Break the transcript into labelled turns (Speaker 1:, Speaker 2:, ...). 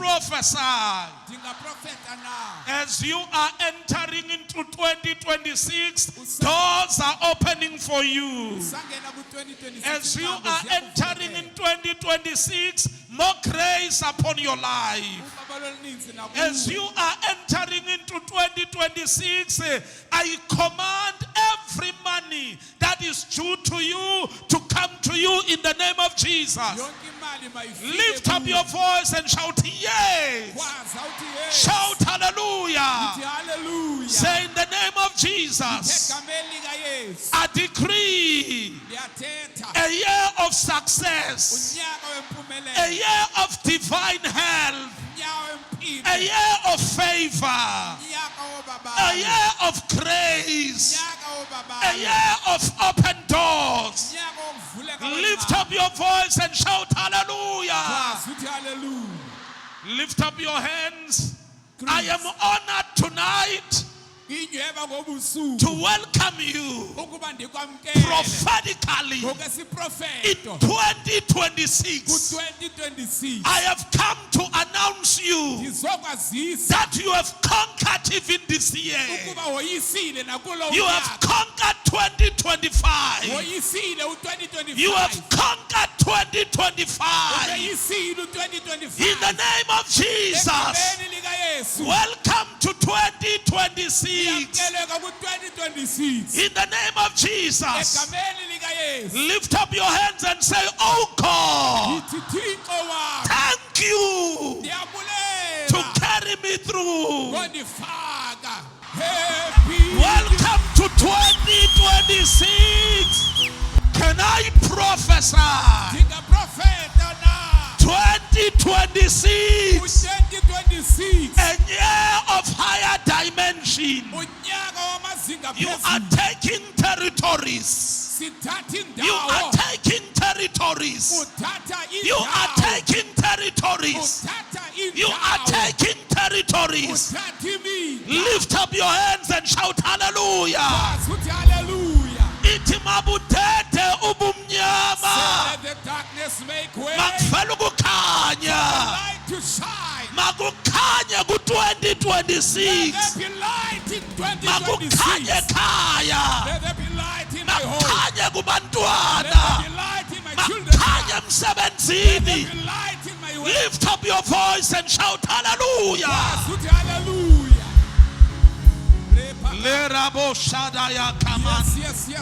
Speaker 1: prophesy. As you are entering into 2026, doors are opening for you. As you are entering in 2026, more grace upon your life. As you are entering into 2026, I command every money that is due to you to come to you in the name of Jesus. Lift up your voice and shout, yes. Shout hallelujah. Say, in the name of Jesus, I decree a year of success, a year of divine health, a year of favor, a year of grace, a year of open doors. Lift up your voice and shout hallelujah. Lift up your hands. I am honored tonight to welcome you prophetically in 2026. I have come to announce you that you have conquered even this year. You have conquered 2025. You have conquered 2025. In the name of Jesus, welcome to 2026. In the name of Jesus, lift up your hands and say, oh God, thank you to carry me through. Welcome to 2026. Can I prophesy? 2026, a year of higher dimension. You are taking territories. You are taking territories. You are taking territories. You are taking territories. Lift up your hands and shout hallelujah. Itimabutete ubumnyama. Makufela ukukhanya. Makukhanya ku 2026. Makukhanya ekhaya. Makukhanya kubantwana. Makukhanya emsebenzini. Lift up your voice and shout hallelujah. Lerabo shadaya kaman.